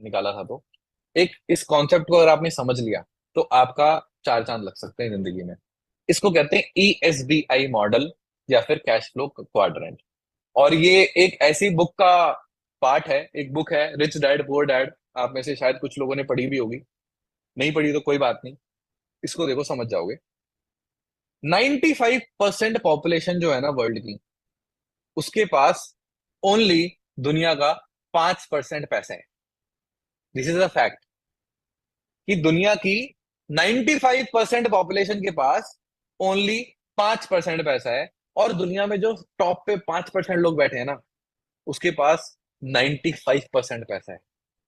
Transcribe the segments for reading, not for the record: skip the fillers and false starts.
निकाला था। तो एक इस कॉन्सेप्ट को अगर आपने समझ लिया तो आपका चार चांद लग सकते हैं जिंदगी में। इसको कहते हैं ESBI मॉडल या फिर कैश फ्लो क्वाड्रेंट। और ये एक ऐसी बुक का पार्ट है, एक बुक है रिच डैड पुअर डैड। आप में से शायद कुछ लोगों ने पढ़ी भी होगी, नहीं पढ़ी तो कोई बात नहीं, इसको देखो समझ जाओगे। 95% पॉपुलेशन जो है ना वर्ल्ड की, उसके पास ओनली दुनिया का 5% पैसा है। दिस इज अ फैक्ट कि दुनिया की 95% पॉपुलेशन के पास ओनली 5% पैसा है। और दुनिया में जो टॉप पे 5% लोग बैठे हैं ना, उसके पास 95% पैसा है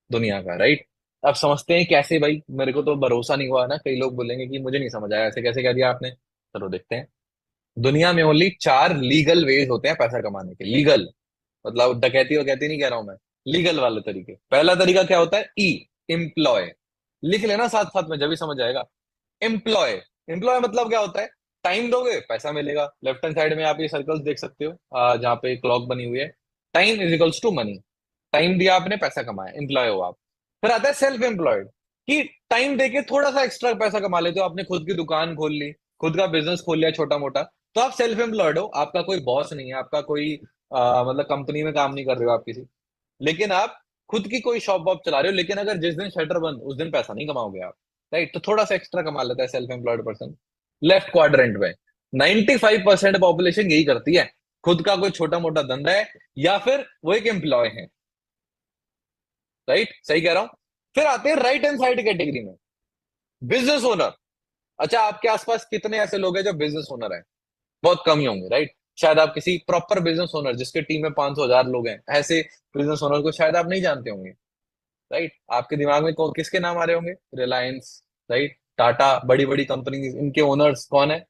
दुनिया का, राइट। अब समझते हैं कैसे भाई, मेरे को तो भरोसा नहीं हुआ ना, कई लोग बोलेंगे कि मुझे नहीं समझ आया, ऐसे कैसे कह दिया आपने। चलो देखते हैं। दुनिया में ओनली चार लीगल वेज होते हैं पैसा कमाने के। लीगल मतलब डकैती वकैती नहीं कह रहा हूं मैं, लीगल वाले तरीके। पहला तरीका क्या होता है? एम्प्लॉय। लिख लेना साथ साथ में, जब भी समझ आएगा। एम्प्लॉय। एम्प्लॉय मतलब क्या होता है? टाइम दोगे पैसा मिलेगा। लेफ्ट हैंड साइड में आप ये सर्कल्स देख सकते हो, जहाँ पे क्लॉक बनी हुई है। Time is equals to money. Time दिया आपने, पैसा कमाया, एम्प्लॉय हो आप। फिर आता है सेल्फ एम्प्लॉयड, कि टाइम देके थोड़ा सा एक्स्ट्रा पैसा कमा लेते हो। आपने खुद की दुकान खोल ली, खुद का बिजनेस खोल लिया छोटा मोटा, तो आप सेल्फ एम्प्लॉयड हो। आपका कोई बॉस नहीं है, आपका कोई मतलब कंपनी में काम नहीं कर रहे हो आप किसी, लेकिन आप खुद की कोई शॉप वॉप चला रहे हो। लेकिन अगर जिस दिन शटर बंद, उस दिन पैसा नहीं कमाओगे आप, राइट। तो थोड़ा सा एक्स्ट्रा कमा लेता है self employed person. Left quadrant में 95% पॉपुलेशन यही करती है, खुद का कोई छोटा मोटा धंधा है या फिर वो एक एम्प्लॉय है, राइट। सही कह रहा हूं। फिर आते हैं राइट हैंड साइड कैटेगरी में, बिजनेस ओनर। अच्छा, आपके आसपास कितने ऐसे लोग हैं जो बिजनेस ओनर हैं? बहुत कम ही होंगे, राइट। शायद आप किसी प्रॉपर बिजनेस ओनर जिसके टीम में 500 1000 लोग हैं, ऐसे बिजनेस ओनर को शायद आप नहीं जानते होंगे, राइट। आपके दिमाग में किसके नाम आ रहे होंगे? रिलायंस, राइट, टाटा, बड़ी बड़ी कंपनी, इनके ओनर्स कौन है?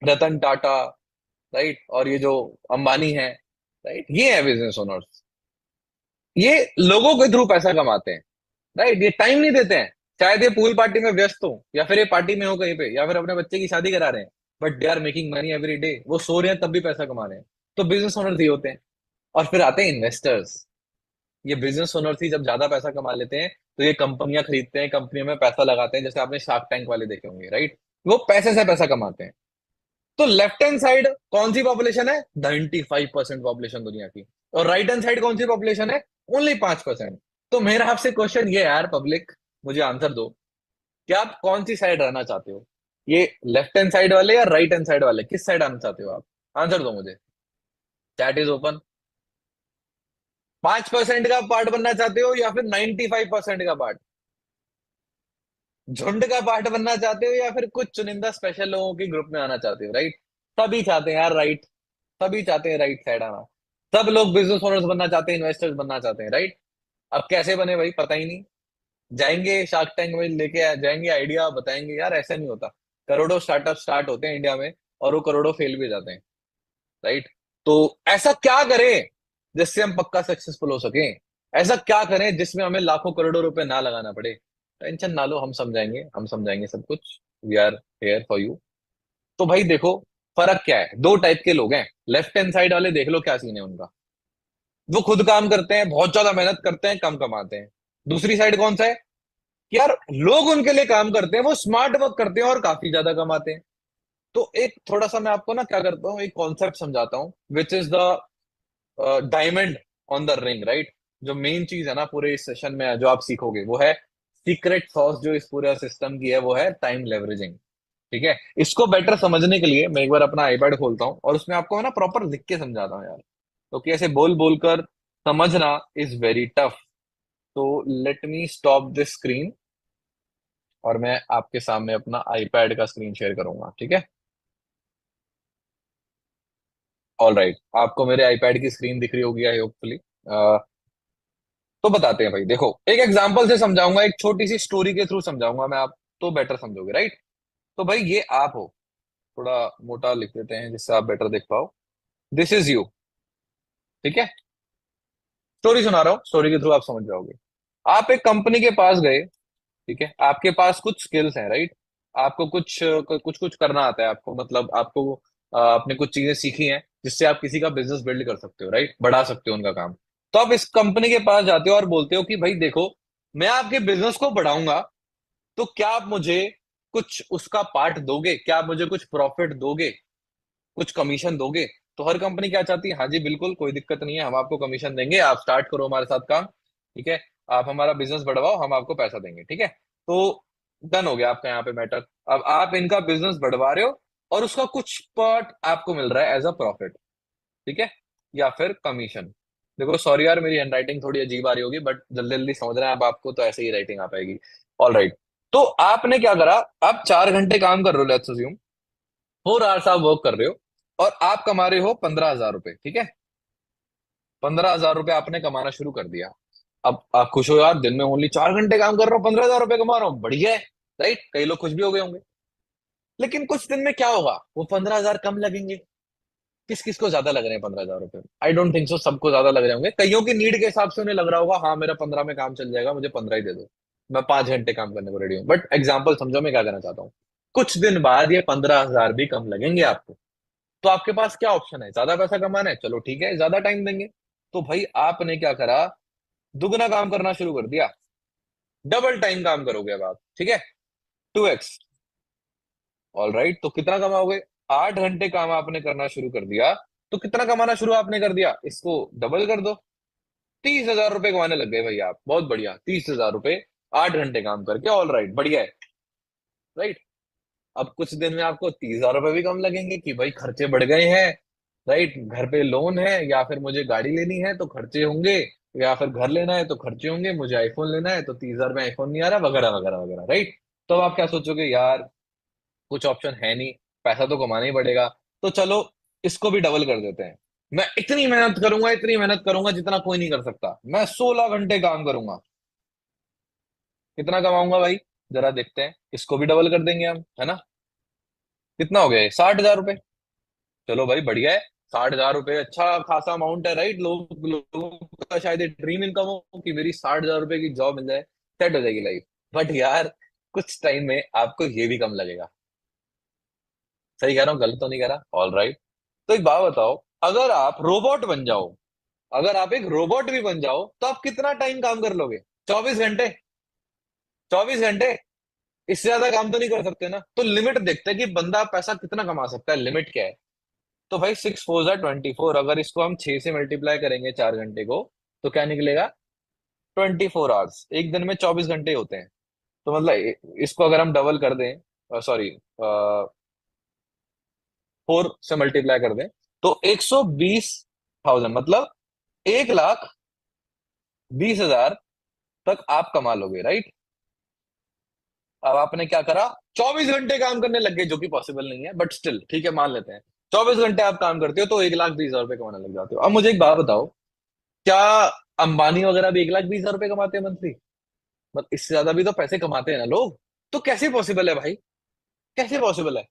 रतन टाटा, राइट, और ये जो अंबानी है, राइट, ये है बिजनेस ओनर्स। ये लोगों के थ्रू पैसा कमाते हैं, राइट। ये टाइम नहीं देते हैं। शायद ये पूल पार्टी में व्यस्त हो, या फिर ये पार्टी में हो कहीं पे, या फिर अपने बच्चे की शादी करा रहे हैं, but they are making money every day. वो सो रहे हैं तब भी पैसा कमा रहे हैं। तो बिजनेस ओनर्स ही होते हैं। और फिर आते हैं इन्वेस्टर्स। ये बिजनेस ओनर्स ही जब ज्यादा पैसा कमा लेते हैं तो ये कंपनियां खरीदते हैं, कंपनियों में पैसा लगाते हैं, जैसे आपने शार्क टैंक वाले देखे होंगे, राइट। वो पैसे से पैसा कमाते हैं। तो लेफ्ट हैंड साइड कौन सी पॉपुलेशन है? 95% पॉपुलेशन दुनिया की। और राइट हैंड साइड कौन सी पॉपुलेशन है? ओनली 5%। तो मेरा आपसे क्वेश्चन ये है यार पब्लिक, मुझे आंसर दो कि आप कौन सी साइड रहना चाहते हो? ये लेफ्ट हैंड साइड वाले या राइट हैंड साइड वाले, किस साइड आना चाहते हो आप? आंसर दो मुझे। Chat is open. 5% का पार्ट बनना चाहते हो या फिर 95% का पार्ट? झुंड का पार्ट बनना चाहते हो या फिर कुछ चुनिंदा स्पेशल लोगों के ग्रुप में आना चाहते हो, राइट। सभी चाहते हैं यार राइट, सभी चाहते हैं राइट साइड आना। सब लोग बिजनेस ओनर्स बनना चाहते हैं, इन्वेस्टर्स बनना चाहते हैं, राइट। अब कैसे बने भाई, पता ही नहीं। जाएंगे शार्क टैंक में, लेके जाएंगे आइडिया, बताएंगे यार ऐसा नहीं होता। करोड़ों स्टार्टअप स्टार्ट होते हैं इंडिया में, और वो करोड़ों फेल भी जाते हैं, राइट। तो ऐसा क्या करें जिससे हम पक्का सक्सेसफुल हो सके? ऐसा क्या करें जिसमें हमें लाखों करोड़ों रुपए ना लगाना पड़े? टेंशन ना लो, हम समझाएंगे, हम समझाएंगे सब कुछ। We are here for you. तो भाई देखो, फर्क क्या है? दो टाइप के लोग हैं। लेफ्ट हैंड साइड वाले देख लो क्या सीन है उनका। वो खुद काम करते हैं, बहुत ज्यादा मेहनत करते हैं, कम कमाते हैं। दूसरी साइड कौन सा है? कि यार लोग उनके लिए काम करते हैं, वो स्मार्ट वर्क करते हैं और काफी ज्यादा कमाते हैं। तो एक थोड़ा सा मैं आपको ना क्या करता हूँ, एक कॉन्सेप्ट समझाता हूँ, which is the diamond on the ring, right. जो मेन चीज है ना पूरे इस सेशन में जो आप सीखोगे, वो है सीक्रेट सॉस जो इस पूरे सिस्टम की है, वो है टाइम लेवरेजिंग। ठीक है। इसको बेटर समझने के लिए मैं एक बार अपना आईपैड खोलता हूँ और उसमें आपको है ना प्रॉपर लिख के समझाता हूँ यार, क्योंकि ऐसे बोल बोलकर समझना इज वेरी टफ। तो let me stop this screen, और मैं आपके सामने अपना आईपैड का स्क्रीन शेयर करूंगा, ठीक है। ऑल राइट, आपको मेरे आईपैड की स्क्रीन दिख रही होगी आई होपफुली। तो बताते हैं भाई, देखो एक एग्जांपल से समझाऊंगा, एक छोटी सी स्टोरी के थ्रू समझाऊंगा मैं, आप तो बेटर समझोगे, राइट। तो भाई ये आप हो, थोड़ा मोटा लिख देते हैं जिससे आप बेटर देख पाओ। दिस इज यू, ठीक है। स्टोरी सुना रहा हूँ, स्टोरी के थ्रू आप समझ जाओगे। आप एक कंपनी के पास गए, ठीक है। आपके पास कुछ स्किल्स हैं, राइट। आपको कुछ कुछ कुछ करना आता है आपको, मतलब आपको आपने कुछ चीजें सीखी हैं जिससे आप किसी का बिजनेस बिल्ड कर सकते हो, राइट, बढ़ा सकते हो उनका काम। तो आप इस कंपनी के पास जाते हो और बोलते हो कि भाई देखो, मैं आपके बिजनेस को बढ़ाऊंगा, तो क्या आप मुझे कुछ उसका पार्ट दोगे, क्या आप मुझे कुछ प्रॉफिट दोगे, कुछ कमीशन दोगे? तो हर कंपनी क्या चाहती है, हाँ जी बिल्कुल कोई दिक्कत नहीं है, हम आपको कमीशन देंगे, आप स्टार्ट करो हमारे साथ काम, ठीक है, आप हमारा बिजनेस बढ़वाओ, हम आपको पैसा देंगे, ठीक है। तो डन हो गया आपका यहाँ पे मैटर। अब आप इनका बिजनेस बढ़वा रहे हो और उसका कुछ पार्ट आपको मिल रहा है एज अ प्रॉफिट, ठीक है, या फिर कमीशन। देखो सॉरी यार, मेरी हैंडराइटिंग थोड़ी अजीब आ रही होगी, बट जल्दी जल्दी समझ रहे हैं आप, आपको तो ऐसे ही राइटिंग आ पाएगी। All right. तो आपने क्या करा, आप 4 घंटे काम कर रहे हो, लेट्स अज्यूम 4 आवर्स आप वर्क कर रहे हो, और आप कमा रहे हो 15,000 रुपए, ठीक है। 15,000 रुपए आपने कमाना शुरू कर दिया। अब आप खुश हो यार, दिन में ओनली 4 घंटे काम कर रहा हूँ, 15,000 रुपए कमा रहा हूँ, बढ़िया है। राइट, कई लोग खुश भी हो गए होंगे। लेकिन कुछ दिन में क्या होगा, वो 15,000 कम लगेंगे। किस किस को ज्यादा लग रहे हैं 15,000 रुपए? आई डोंट थिंक सो सबको ज्यादा लग रहे होंगे, कईयों की नीड के हिसाब से उन्हें लग रहा होगा हाँ मेरा 15 में काम चल जाएगा, मुझे 15 ही दे दो, मैं 5 घंटे काम करने को रेडी हूँ। बट एग्जाम्पल समझो मैं क्या कहना चाहता हूँ। कुछ दिन बाद ये 15,000 भी कम लगेंगे आपको। तो आपके पास क्या ऑप्शन है, ज्यादा पैसा कमाना है, चलो ठीक है ज्यादा टाइम देंगे। तो भाई आपने क्या करा, दुगना काम करना शुरू कर दिया। डबल टाइम काम करोगे अब आप, ठीक है, 2x। ऑल राइट, तो कितना कमाओगे? 8 घंटे काम आपने करना शुरू कर दिया। तो कितना कमाना शुरू आपने कर दिया, इसको डबल कर दो। 30,000 रुपए कमाने लग गए भाई आप, बहुत बढ़िया, 30,000 रुपए 8 घंटे काम करके, ऑल राइट, बढ़िया है। राइट। अब कुछ दिन में आपको 30,000 रुपए भी कम लगेंगे कि भाई खर्चे बढ़ गए हैं। राइट, घर पे लोन है, या फिर मुझे गाड़ी लेनी है तो खर्चे होंगे, या फिर घर लेना है तो खर्चे होंगे, मुझे आईफोन लेना है तो 30,000 में आईफोन नहीं आ रहा, वगैरह वगैरह वगैरह। राइट। तो अब आप क्या सोचोगे, यार कुछ ऑप्शन है नहीं, पैसा तो कमाना ही पड़ेगा, तो चलो इसको भी डबल कर देते हैं। मैं इतनी मेहनत करूंगा, इतनी मेहनत करूंगा जितना कोई नहीं कर सकता, मैं 16 घंटे काम करूंगा। कितना कमाऊंगा भाई, जरा देखते हैं, इसको भी डबल कर देंगे हम, है ना। कितना हो गया ये, 60,000 रुपए। चलो भाई बढ़िया है, 60,000 रुपए अच्छा खासा अमाउंट है। राइट, लोगों का शायद ड्रीम इनकम हो कि मेरी 60,000 रुपए की जॉब मिल जाए, सेट हो जाएगी लाइफ। बट यार कुछ टाइम में आपको ये भी कम लगेगा। सही कह रहा हूँ, गलत तो नहीं कह रहा? All right. तो एक बात बताओ, अगर आप रोबोट बन जाओ, अगर आप एक रोबोट भी बन जाओ, तो आप कितना टाइम काम कर लोगे? 24 घंटे। 24 घंटे, इससे ज्यादा काम तो नहीं कर सकते ना। तो लिमिट देखते हैं कि बंदा पैसा कितना कमा सकता है, लिमिट क्या है। तो भाई 6 4 24, अगर इसको हम 6 से मल्टीप्लाई करेंगे 4 घंटे को, तो क्या निकलेगा? 24 आवर्स। एक दिन में 24 घंटे होते हैं। तो मतलब इसको अगर हम डबल कर दें, सॉरी, 4 से मल्टीप्लाई कर दें, तो 120,000, मतलब 1,20,000 तक आप कमा लोगे। राइट। अब आपने क्या करा, 24 घंटे काम करने लग गए, जो कि पॉसिबल नहीं है, बट स्टिल ठीक है, मान लेते हैं 24 घंटे आप काम करते हो तो 1,20,000 रुपए कमाने लग जाते हो। अब मुझे एक बात बताओ, क्या अंबानी वगैरह भी 1,20,000 रुपए कमाते हैं मंथली? मतलब इससे ज्यादा भी तो पैसे कमाते हैं ना लोग। तो कैसे पॉसिबल है भाई, कैसे पॉसिबल है?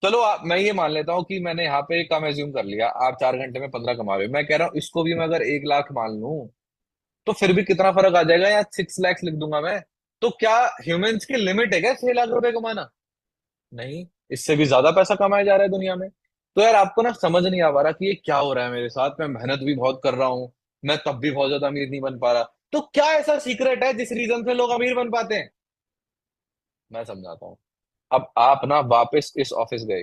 चलो मैं ये मान लेता हूँ कि मैंने यहाँ पे कम एज्यूम कर लिया, आप 4 घंटे में 15 कमा रहे हो, मैं कह रहा हूँ इसको भी मैं अगर 1 लाख मान लूं, तो फिर भी कितना फर्क आ जाएगा, या 6 लैक्स लिख दूंगा मैं। तो क्या ह्यूमंस की लिमिट है क्या 6 लाख रुपए कमाना? नहीं, इससे भी ज्यादा पैसा कमाया जा रहा है दुनिया में। तो यार आपको ना समझ नहीं आ पा रहा कि ये क्या हो रहा है मेरे साथ, मैं मेहनत भी बहुत कर रहा हूँ, मैं तब भी बहुत ज्यादा अमीर नहीं बन पा रहा। तो क्या ऐसा सीक्रेट है जिस रीजन से लोग अमीर बन पाते हैं? मैं समझाता हूँ। अब आप ना वापस इस ऑफिस गए,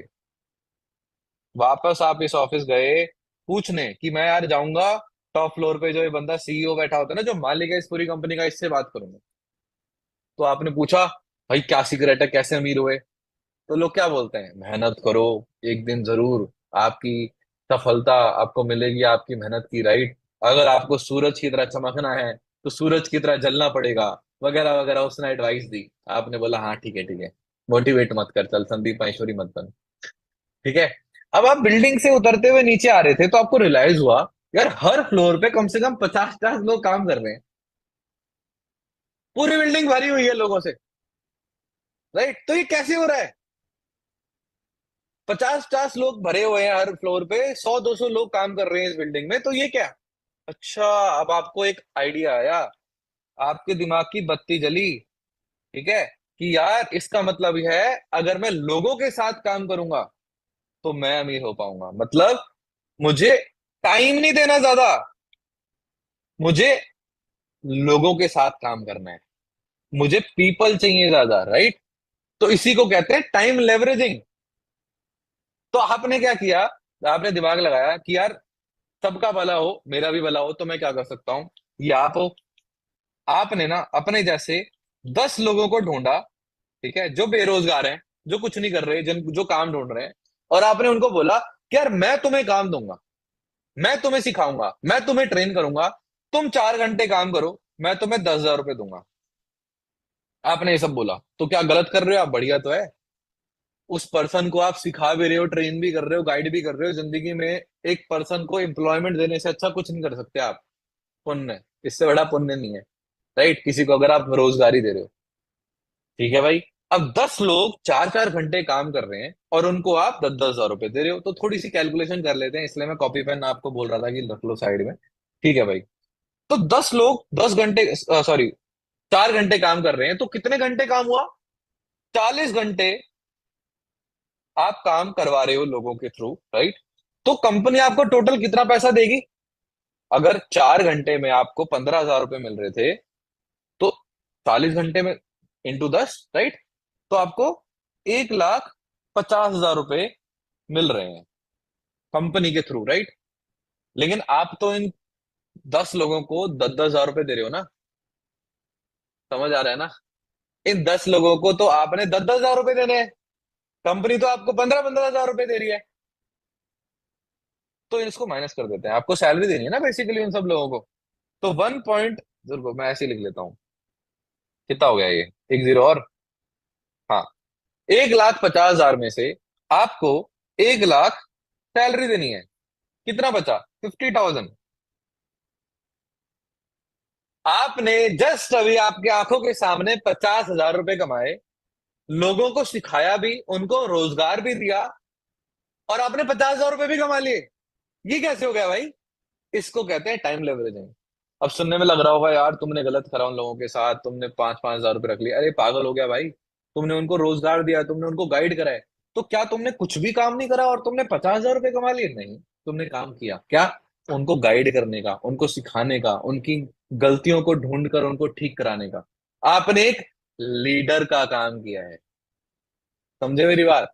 वापस आप इस ऑफिस गए पूछने कि मैं यार जाऊंगा टॉप फ्लोर पे, जो ये बंदा सीईओ बैठा होता है ना, जो मालिक है इस पूरी कंपनी का, इससे बात करूंगा। तो आपने पूछा भाई क्या सीक्रेट है, कैसे अमीर हुए? तो लोग क्या बोलते हैं, मेहनत करो, एक दिन जरूर आपकी सफलता आपको मिलेगी, आपकी मेहनत की। राइट। अगर आपको सूरज की तरह चमकना है तो सूरज की तरह जलना पड़ेगा, वगैरह वगैरह, उसने एडवाइस दी। आपने बोला हाँ ठीक है ठीक है, मोटिवेट मत कर, चल संदीप माहेश्वरी मत बन, ठीक है। अब आप बिल्डिंग से उतरते हुए नीचे आ रहे थे तो आपको रियलाइज हुआ, यार हर फ्लोर पे कम से कम 50 50 लोग काम कर रहे हैं, पूरी बिल्डिंग भरी हुई है लोगों से। राइट, तो ये कैसे हो रहा है? 50 50 लोग भरे हुए हैं हर फ्लोर पे, 100 200 लोग काम कर रहे हैं इस बिल्डिंग में, तो ये क्या? अच्छा, अब आपको एक आइडिया आया, आपके दिमाग की बत्ती जली, ठीक है, कि यार इसका मतलब यह है अगर मैं लोगों के साथ काम करूंगा तो मैं अमीर हो पाऊंगा। मतलब मुझे टाइम नहीं देना ज्यादा, मुझे लोगों के साथ काम करना है, मुझे पीपल चाहिए ज्यादा, राइट? तो इसी को कहते हैं टाइम लेवरेजिंग। तो आपने क्या किया, आपने दिमाग लगाया कि यार सबका भला हो, मेरा भी भला हो, तो मैं क्या कर सकता हूँ। ये आप हो, आपने ना अपने जैसे 10 लोगों को ढूंढा, ठीक है, जो बेरोजगार हैं, जो कुछ नहीं कर रहे, जिन जो काम ढूंढ रहे हैं, और आपने उनको बोला कि यार मैं तुम्हें काम दूंगा, मैं तुम्हें सिखाऊंगा, मैं तुम्हें ट्रेन करूंगा, तुम 4 घंटे काम करो, मैं तुम्हें 10,000 रुपये दूंगा। आपने ये सब बोला, तो क्या गलत कर रहे हो आप? बढ़िया तो है। उस पर्सन को आप सिखा भी रहे हो, ट्रेन भी कर रहे हो, गाइड भी कर रहे हो जिंदगी में। एक पर्सन को एम्प्लॉयमेंट देने से अच्छा कुछ नहीं कर सकते आप। पुण्य, इससे बड़ा पुण्य नहीं है, राइट? किसी को अगर आप रोजगारी दे रहे हो, ठीक है भाई। अब 10 लोग 4-4 घंटे काम कर रहे हैं और उनको आप 10-10 हजार रुपए दे रहे हो, तो थोड़ी सी कैलकुलेशन कर लेते हैं, इसलिए मैं कॉपी पेन आपको बोल रहा था कि रख लो साइड में। ठीक है भाई। तो 10 लोग 10 घंटे, सॉरी, 4 घंटे काम कर रहे हैं, तो कितने घंटे काम हुआ? 40 घंटे आप काम करवा रहे हो लोगों के थ्रू, राइट? तो कंपनी आपको टोटल कितना पैसा देगी? अगर 4 घंटे में आपको 15,000 रुपये मिल रहे थे, तो 40 घंटे में इंटू 10, राइट? तो आपको 1,50,000 रुपये मिल रहे हैं कंपनी के थ्रू, राइट? लेकिन आप तो इन 10 लोगों को 10-10 हजार रुपये दे रहे हो ना। समझ आ रहा है ना? इन 10 लोगों को तो आपने 10-10 हजार रुपये देने हैं, कंपनी तो आपको 15-15 हजार रुपये दे रही है। तो इसको माइनस कर देते हैं, आपको सैलरी देनी है ना बेसिकली उन सब लोगों को। तो 1 पॉइंट, रुको मैं ऐसे ही लिख लेता हूँ, कितना हो गया ये, एक जीरो और। हाँ, 1,50,000 में से आपको 1 लाख सैलरी देनी है। कितना बचा? 50,000। आपने जस्ट अभी आपके आंखों के सामने 50,000 रुपए कमाए, लोगों को सिखाया भी, उनको रोजगार भी दिया, और आपने 50,000 रुपए भी कमा लिए। ये कैसे हो गया भाई? इसको कहते हैं टाइम लेवरेजिंग। अब सुनने में लग रहा होगा यार तुमने गलत करा उन लोगों के साथ, तुमने 5-5 हजार रुपये रख लिए। अरे पागल हो गया भाई, तुमने उनको रोजगार दिया, तुमने उनको गाइड करा है। तो क्या तुमने कुछ भी काम नहीं करा और तुमने 50,000 रुपये कमा लिए? नहीं, तुमने काम किया क्या? उनको गाइड करने का, उनको सिखाने का, उनकी गलतियों को ढूंढ कर उनको ठीक कराने का। आपने एक लीडर का काम किया है। समझे मेरी बात?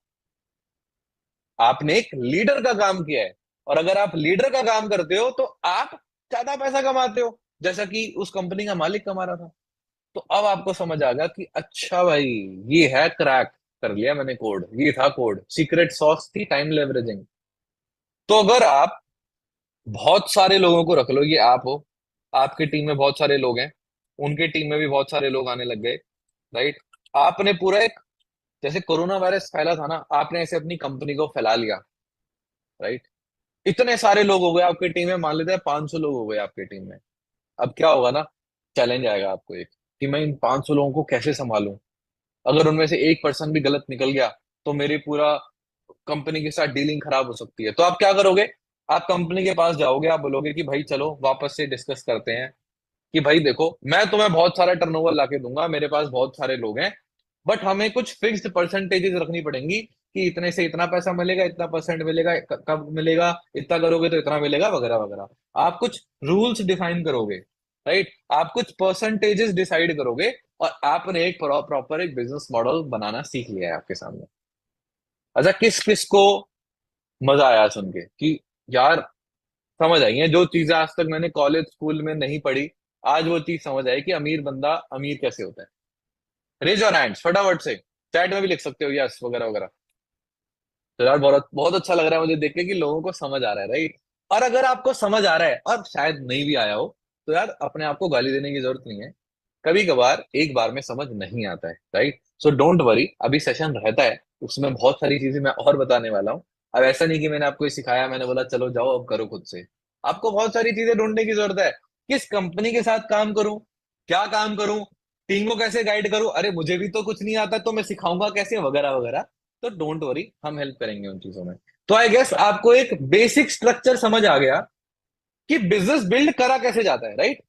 आपने एक लीडर का काम किया है। और अगर आप लीडर का काम करते हो तो आप ज्यादा पैसा कमाते हो, जैसा कि उस कंपनी का मालिक कमा रहा था। तो अब आपको समझ आ गया कि अच्छा भाई, ये है क्रैक, कर लिया मैंने कोड, ये था कोड, सीक्रेट सॉस थी टाइम लेवरेजिंग। तो अगर आप बहुत सारे लोगों को रख लो, ये आप हो, आपकी टीम में बहुत सारे लोग हैं, उनके टीम में भी बहुत सारे लोग आने लग गए, राइट? आपने पूरा एक, जैसे कोरोना वायरस फैला था ना, आपने ऐसे अपनी कंपनी को फैला लिया, राइट? इतने सारे लोग हो गए आपकी टीम में, मान लेते हैं 500 लोग हो गए आपकी टीम में। अब क्या होगा ना, चैलेंज आएगा आपको एक, कि मैं इन 500 लोगों को कैसे संभालूं। अगर उनमें से एक पर्सन भी गलत निकल गया तो मेरी पूरा कंपनी के साथ डीलिंग खराब हो सकती है। तो आप क्या करोगे? आप कंपनी के पास जाओगे, आप बोलोगे कि भाई चलो वापस से डिस्कस करते हैं, कि भाई देखो मैं तुम्हें बहुत सारा टर्नओवर लाके दूंगा, मेरे पास बहुत सारे लोग हैं, बट हमें कुछ फिक्स्ड परसेंटेजेस रखनी पड़ेंगी, कि इतने से इतना पैसा मिलेगा, इतना परसेंट मिलेगा, कब मिलेगा, इतना करोगे तो इतना मिलेगा, वगैरह वगैरह। आप कुछ रूल्स डिफाइन करोगे, राइट? आप कुछ परसेंटेजेस डिसाइड करोगे, और आपने एक प्रॉपर एक बिजनेस मॉडल बनाना सीख लिया है आपके सामने। अच्छा, किस किस को मजा आया सुन के कि यार समझ आई है जो चीजें आज तक मैंने कॉलेज स्कूल में नहीं पढ़ी, आज वो चीज समझ आई कि अमीर बंदा अमीर कैसे होता है? रेज योर हैंड्स फटाफट से, चैट में भी लिख सकते हो यस वगैरह वगैरह। तो यार बहुत बहुत अच्छा लग रहा है मुझे देख के कि लोगों को समझ आ रहा है, राइट? और अगर आपको समझ आ रहा है और शायद नहीं भी आया हो, तो यार अपने आप को गाली देने की जरूरत नहीं है। कभी कभार एक बार में समझ नहीं आता है, राइट? सो डोंट वरी, अभी सेशन रहता है, उसमें बहुत सारी चीजें मैं और बताने वाला हूँ। अब ऐसा नहीं कि मैंने आपको ये सिखाया, मैंने बोला चलो जाओ अब करो खुद से। आपको बहुत सारी चीजें ढूंढने की जरूरत है। किस कंपनी के साथ काम करूं, क्या काम करूं, टीम को कैसे गाइड करूं, अरे मुझे भी तो कुछ नहीं आता तो मैं सिखाऊंगा कैसे, वगैरह वगैरह। तो डोंट वरी, हम हेल्प करेंगे उन चीजों में। तो आई गेस आपको एक बेसिक स्ट्रक्चर समझ आ गया कि बिजनेस बिल्ड करा कैसे जाता है, राइट?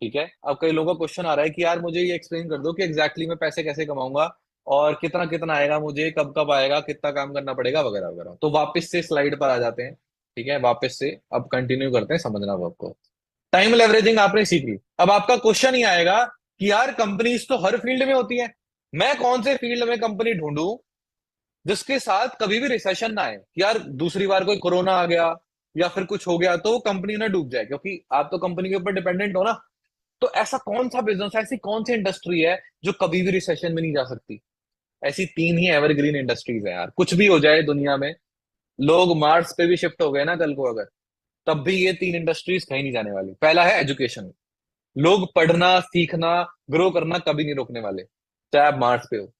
ठीक है। अब कई लोगों का क्वेश्चन आ रहा है कि यार मुझे ये एक्सप्लेन कर दो कि एग्जैक्टली मैं पैसे कैसे कमाऊंगा, और कितना कितना आएगा मुझे, कब कब आएगा, कितना काम करना पड़ेगा, वगैरह वगैरह। तो वापस से स्लाइड पर आ जाते हैं, ठीक है, वापस से अब कंटिन्यू करते हैं समझना वो आपको। टाइम लेवरेजिंग आपने सीख ली। अब आपका क्वेश्चन ही आएगा कि यार कंपनीज तो हर फील्ड में होती है, मैं कौन से फील्ड में कंपनी ढूंढूं जिसके साथ कभी भी रिसेशन ना आए, कि यार दूसरी बार कोई कोरोना आ गया या फिर कुछ हो गया तो वो कंपनी ना डूब जाए, क्योंकि आप तो कंपनी के ऊपर डिपेंडेंट हो ना। तो ऐसा कौन सा बिजनेस, ऐसी कौन सी इंडस्ट्री है जो कभी भी रिसेशन में नहीं जा सकती? ऐसी तीन ही एवरग्रीन इंडस्ट्रीज है यार, कुछ भी हो जाए दुनिया में, लोग मार्स पे भी शिफ्ट हो गए ना कल को अगर, तब भी ये तीन इंडस्ट्रीज कहीं नहीं जाने वाली। पहला है एजुकेशन, लोग पढ़ना सीखना ग्रो करना कभी नहीं रोकने वाले, चाहे आप मार्स पे हो।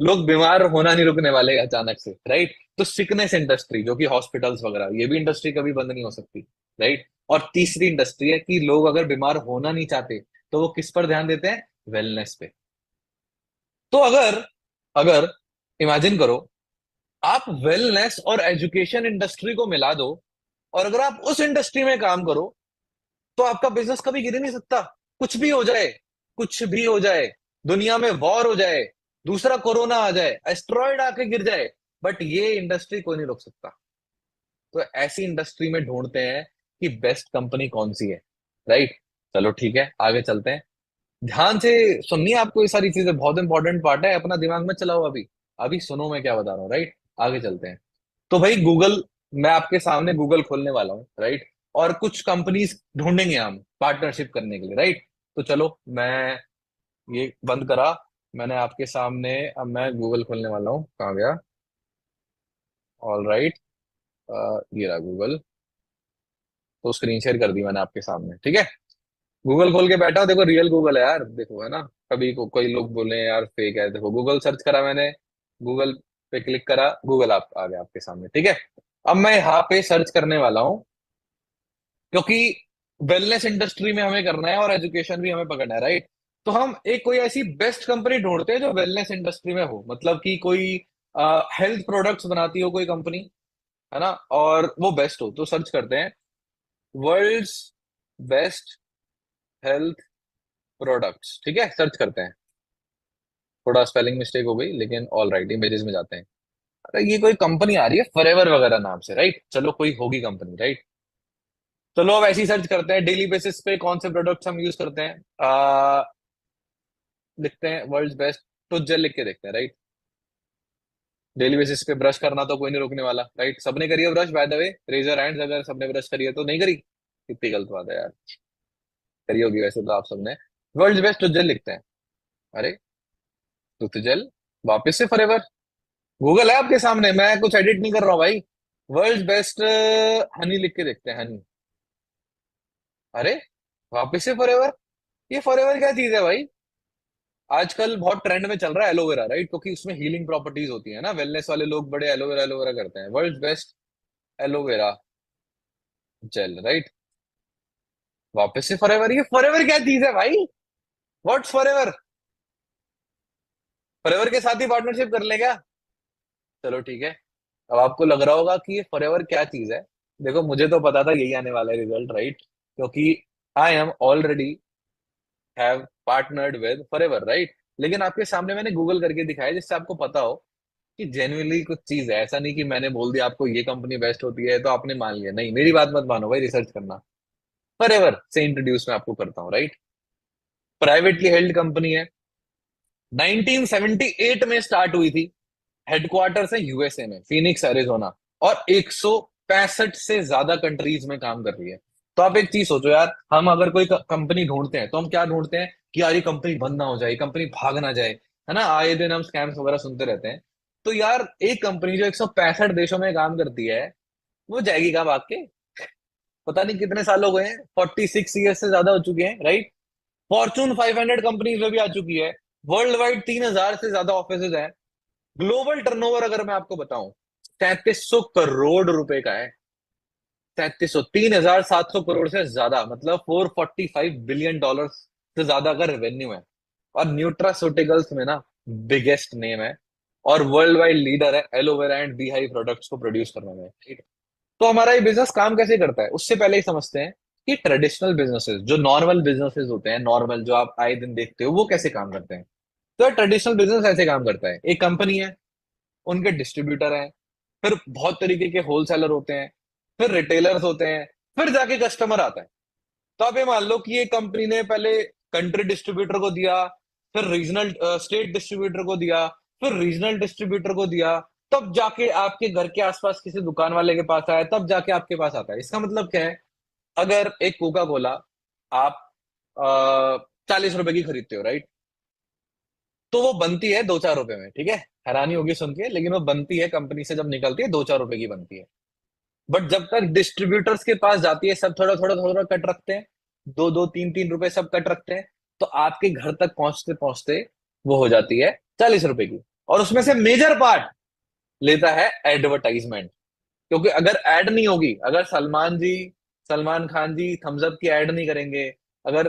लोग बीमार होना नहीं रुकने वाले अचानक से, राइट? तो सिकनेस इंडस्ट्री जो कि हॉस्पिटल्स वगैरह, ये भी इंडस्ट्री कभी बंद नहीं हो सकती, राइट? और तीसरी इंडस्ट्री है कि लोग अगर बीमार होना नहीं चाहते तो वो किस पर ध्यान देते हैं? वेलनेस पे। तो अगर अगर इमेजिन करो, आप वेलनेस और एजुकेशन इंडस्ट्री को मिला दो, और अगर आप उस इंडस्ट्री में काम करो, तो आपका बिजनेस कभी गिर ही नहीं सकता। कुछ भी हो जाए, कुछ भी हो जाए, दुनिया में वॉर हो जाए, दूसरा कोरोना आ जाए, एस्ट्रॉयड आके गिर जाए, बट ये इंडस्ट्री कोई नहीं रोक सकता। तो ऐसी इंडस्ट्री में ढूंढते हैं कि बेस्ट कंपनी कौन सी है, राइट? चलो ठीक है, आगे चलते हैं। ध्यान से सुननी है आपको, ये सारी चीजें बहुत इंपॉर्टेंट पार्ट है, अपना दिमाग में चलाओ अभी। अभी सुनो मैं क्या बता रहा हूँ, राइट? आगे चलते हैं। तो भाई गूगल, मैं आपके सामने गूगल खोलने वाला हूँ, राइट? और कुछ कंपनीज ढूंढेंगे हम पार्टनरशिप करने के लिए, राइट? तो चलो मैं ये बंद करा, मैंने आपके सामने, अब मैं गूगल खोलने वाला हूँ, कहाँ गया? ऑल राइट, ये रहा गूगल। तो स्क्रीन शेयर कर दी मैंने आपके सामने, ठीक है? गूगल खोल के बैठा हूं, देखो रियल गूगल है यार, देखो है ना। कभी कोई लोग बोले यार फेक है, देखो गूगल सर्च करा मैंने, गूगल पे क्लिक करा, गूगल आप आ गया आपके सामने, ठीक है? अब मैं यहाँ पे सर्च करने वाला हूँ, क्योंकि वेलनेस इंडस्ट्री में हमें करना है और एजुकेशन भी हमें पकड़ना है, राइट? तो हम एक कोई ऐसी बेस्ट कंपनी ढूंढते हैं जो वेलनेस इंडस्ट्री में हो, मतलब कि कोई हेल्थ प्रोडक्ट्स बनाती हो कोई कंपनी, है ना, और वो बेस्ट हो। तो सर्च करते हैं वर्ल्ड्स बेस्ट हेल्थ प्रोडक्ट्स, ठीक है? सर्च करते हैं। थोड़ा स्पेलिंग मिस्टेक हो गई, लेकिन ऑल राइट, इमेजेस में जाते हैं। अरे ये कोई कंपनी आ रही है फॉरएवर वगैरह नाम से, राइट? चलो कोई होगी कंपनी, राइट? चलो अब ऐसे ही सर्च करते हैं, डेली बेसिस पे कौन से प्रोडक्ट्स हम यूज करते हैं। लिखते हैं वर्ल्ड्स बेस्ट टूथ जेल, लिख के देखते हैं, राइट? डेली बेसिस पे ब्रश करना तो कोई नहीं रोकने वाला, राइट? सबने करी है brush, by the way, razor hands, अगर सबने ब्रश करी है तो नहीं करी, कितनी गलत बात है यार। करी होगी वैसे तो आप सबने। वर्ल्ड्स बेस्ट टूथ जेल लिखते हैं, अरे टूथ जेल वापस से फॉरएवर। गूगल है आपके सामने, मैं कुछ एडिट नहीं कर रहा हूँ भाई। वर्ल्ड बेस्ट हनी लिख के देखते हैं, हनी। अरे वापिस से फॉरएवर। ये फॉरएवर क्या चीज है भाई? आजकल बहुत ट्रेंड में चल रहा है एलोवेरा, राइट? क्योंकि उसमें हीलिंग प्रॉपर्टीज होती है ना, वेलनेस वाले लोग बड़े एलोवेरा एलोवेरा करते हैं। World best aloe vera gel, right? वापस से फॉरएवर। ये फॉरएवर क्या चीज है भाई? What's forever? फॉरएवर के साथ ही पार्टनरशिप कर ले क्या? चलो ठीक है। अब आपको लग रहा होगा कि ये फॉरएवर क्या चीज है। देखो मुझे तो पता था यही आने वाला है रिजल्ट, राइट? क्योंकि I am already have partnered with forever, right? लेकिन आपके सामने मैंने गूगल करके दिखाया जिससे आपको पता हो कि जेन्युइनली कुछ चीज है। ऐसा नहीं कि मैंने बोल दिया आपको ये कंपनी बेस्ट होती है तो आपने मान लिया, नहीं, मेरी बात मत मानो भाई, रिसर्च करना। फॉरएवर से इंट्रोड्यूस मैं आपको करता हूँ, राइट? प्राइवेटली हेल्ड कंपनी है, 1978 में स्टार्ट हुई थी, हेडक्वार्टर है यूएसए में, फिनिक्स एरिजोना, और 165 से ज्यादा कंट्रीज में काम कर रही है। तो आप एक चीज सोचो यार, हम अगर कोई कंपनी ढूंढते हैं तो हम क्या ढूंढते हैं कि यार ये कंपनी बंद ना हो जाए, कंपनी भाग ना जाए, है ना? आए दिन हम स्कैम्स वगैरह सुनते रहते हैं। तो यार एक कंपनी जो 165 देशों में काम करती है, वो जाएगी कहाँ भाग के? पता नहीं कितने साल हो गए हैं, 46 ईयर से ज्यादा हो चुके हैं, राइट? फॉर्चून 500 कंपनीज में भी आ चुकी है। वर्ल्ड वाइड 3,000 से ज्यादा ऑफिस हैं। ग्लोबल टर्नओवर अगर मैं आपको बताऊं, 3300 करोड़ रुपए का है। 3300, 3,700 करोड़ से ज्यादा, मतलब $445 बिलियन से ज्यादा का रेवेन्यू है। और न्यूट्रास्यूटिकल्स में ना बिगेस्ट नेम है, और वर्ल्ड वाइड लीडर है एलोवेरा एंड बीहाई प्रोडक्ट्स को प्रोड्यूस करने में, ठीक है? तो हमारा ये बिजनेस काम कैसे करता है उससे पहले ही समझते हैं कि ट्रेडिशनल बिजनेसेस, जो नॉर्मल बिजनेसेस होते हैं, नॉर्मल जो आप आए दिन देखते हो, वो कैसे काम करते हैं। तो ट्रेडिशनल बिजनेस ऐसे काम करता है, एक कंपनी है, उनके डिस्ट्रीब्यूटर हैं, फिर बहुत तरीके के होलसेलर होते हैं, फिर रिटेलर्स होते हैं, फिर जाके कस्टमर आता है। तो आप ये मान लो कि ये कंपनी ने पहले कंट्री डिस्ट्रीब्यूटर को दिया, फिर रीजनल स्टेट डिस्ट्रीब्यूटर को दिया, फिर रीजनल डिस्ट्रीब्यूटर को दिया, तब जाके आपके घर के आसपास किसी दुकान वाले के पास आया, तब जाके आपके पास आता है। इसका मतलब क्या है? अगर एक कोका कोला आप 40 रुपए की खरीदते हो, राइट? तो वो बनती है 2-4 रुपए में, ठीक है। हैरानी होगी सुन के, लेकिन वो बनती है, कंपनी से जब निकलती है 2-4 रुपए की बनती है। बट जब तक डिस्ट्रीब्यूटर्स के पास जाती है, सब थोड़ा थोड़ा थोड़ा कट रखते हैं, 2-2 3-3 रुपए सब कट रखते हैं, तो आपके घर तक पहुंचते पहुंचते वो हो जाती है 40 रुपए की। और उसमें से मेजर पार्ट लेता है एडवर्टाइजमेंट। क्योंकि अगर एड नहीं होगी, अगर सलमान खान जी थम्स अप की एड नहीं करेंगे, अगर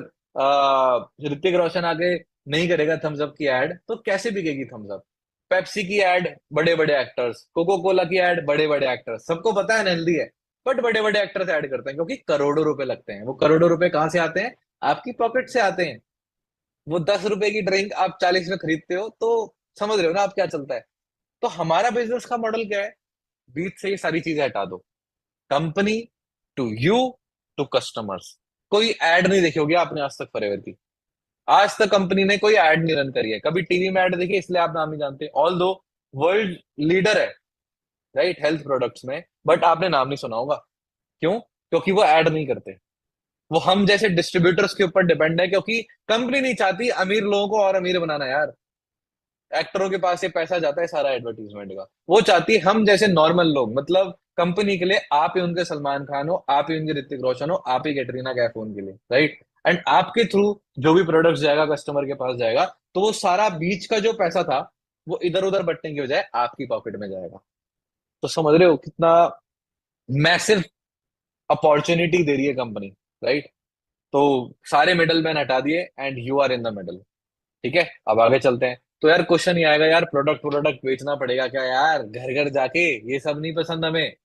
ऋतिक रोशन आके नहीं करेगा थम्स अप की एड, तो कैसे बिकेगी थम्स अप? पेप्सी की एड बड़े बड़े एक्टर्स, कोको कोला की एड बड़े बड़े एक्टर्स, सबको पता है हेल्दी है, बट बड़े बड़े एक्टर्स ऐड करते हैं क्योंकि करोड़ों रुपए लगते हैं। वो करोड़ों रुपए कहाँ से आते हैं? आपकी पॉकेट से आते हैं। वो 10 रुपए की ड्रिंक आप 40 में खरीदते हो, तो समझ रहे हो ना आप क्या चलता है। तो हमारा बिजनेस का मॉडल क्या है? बीच से ये सारी चीजें हटा दो। Company to you, to customers. कोई एड नहीं देखी होगी आपने आज तक फॉरएवर की। आज तक कंपनी ने कोई एड नहीं रन करी है। कभी टीवी में एड देखी इसलिए आप नाम नहीं जानते, ऑल दो वर्ल्ड लीडर है, राइट, हेल्थ प्रोडक्ट्स में, बट आपने नाम नहीं सुना होगा। क्यों? क्योंकि वो ऐड नहीं करते। वो हम जैसे डिस्ट्रीब्यूटर्स के ऊपर डिपेंड है, क्योंकि कंपनी नहीं चाहती अमीर लोगों को और अमीर बनाना यार। एक्टरों के पास ये पैसा जाता है सारा एडवर्टीजमेंट का। वो चाहती है हम जैसे नॉर्मल लोग, मतलब कंपनी के लिए आप ही उनके सलमान खान हो, आप ही उनके ऋतिक रोशन हो, आप ही कैटरीना कैफ हो उनके लिए, राइट। एंड आपके थ्रू जो भी प्रोडक्ट जाएगा कस्टमर के पास जाएगा, तो वो सारा बीच का जो पैसा था वो इधर उधर बटने की बजाय आपकी पॉकेट में जाएगा। तो समझ रहे हो कितना मैसिव अपॉर्चुनिटी दे रही है कंपनी, राइट। तो सारे मिडल मैन हटा दिए and you are in the middle. ठीक है, अब आगे चलते हैं। तो यार क्वेश्चन ये आएगा, यार प्रोडक्ट प्रोडक्ट बेचना पड़ेगा क्या यार घर घर जाके? ये सब नहीं पसंद हमें।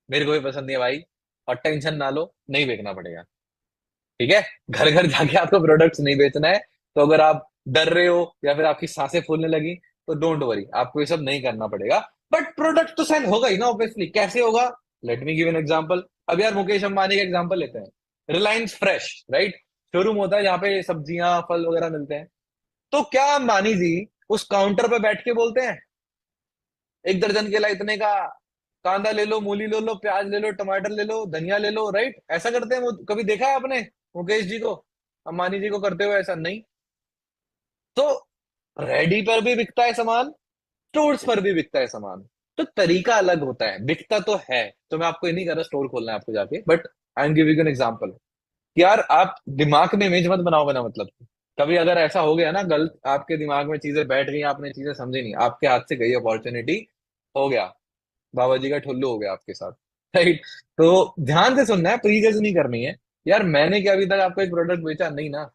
मेरे को भी पसंद नहीं है भाई। और टेंशन ना लो, नहीं बेचना पड़ेगा। ठीक है, घर घर जाके आपको प्रोडक्ट्स नहीं बेचना है। तो अगर आप डर रहे हो या फिर आपकी सांसें फूलने लगी, तो डोंट वरी, आपको ये सब नहीं करना पड़ेगा। बट प्रोडक्ट तो सेल होगा ही ना, ऑब्वियसली। कैसे होगा? Let me give an example. अब यार मुकेश अंबानी का एग्जांपल लेते हैं। रिलायंस फ्रेश, राइट, शोरूम होता है जहाँ पे सब्जियां फल वगैरह मिलते हैं। तो क्या अंबानी जी उस काउंटर पे बैठ के बोलते हैं, 1 दर्जन केला इतने का, कांदा ले लो, मूली ले लो, प्याज ले लो, टमाटर ले लो, धनिया ले लो, राइट? ऐसा करते हैं वो? कभी देखा है आपने मुकेश जी को, अंबानी जी को करते हुए? ऐसा नहीं। तो रेडी पर भी बिकता है सामान, स्टोर्स पर भी बिकता है सामान। तो तरीका अलग होता है, बिकता तो है। तो मैं आपको ये नहीं कर रहा स्टोर खोलना है आपको जाके, but I am giving an example. यार आप दिमाग में इमेज मत बनाओ बिना मतलब की। कभी अगर ऐसा हो गया ना, गलत आपके दिमाग में चीजें बैठ गई, आपने चीजें समझी नहीं, आपके हाथ से गई अपॉर्चुनिटी, हो गया, बाबा जी का ठुल्लू हो गया आपके साथ, राइट। तो ध्यान से सुनना है, प्रीजज नहीं करनी है। यार मैंने क्या अभी तक आपको एक प्रोडक्ट बेचा? नहीं ना।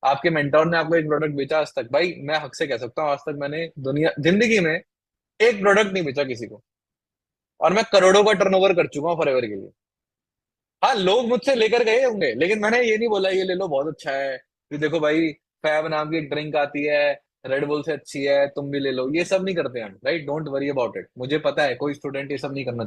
आपके मेंटोर ने आपको एक प्रोडक्ट बेचा आज तक? भाई मैं हक से कह सकता हूँ आज तक मैंने दुनिया जिंदगी में एक प्रोडक्ट नहीं बेचा किसी को। और मैं करोड़ों का टर्नओवर कर चुका हूँ फॉरएवर के लिए। हाँ, लोग मुझसे लेकर गए होंगे, लेकिन मैंने ये नहीं बोला ये ले लो बहुत अच्छा है, ये देखो भाई फैब नाम की एक ड्रिंक आती है, रेड बुल से अच्छी है, तुम भी ले लो। ये सब नहीं करते हम, right. Don't worry about it. मुझे पता है कोई स्टूडेंट ये सब नहीं करना चाहता।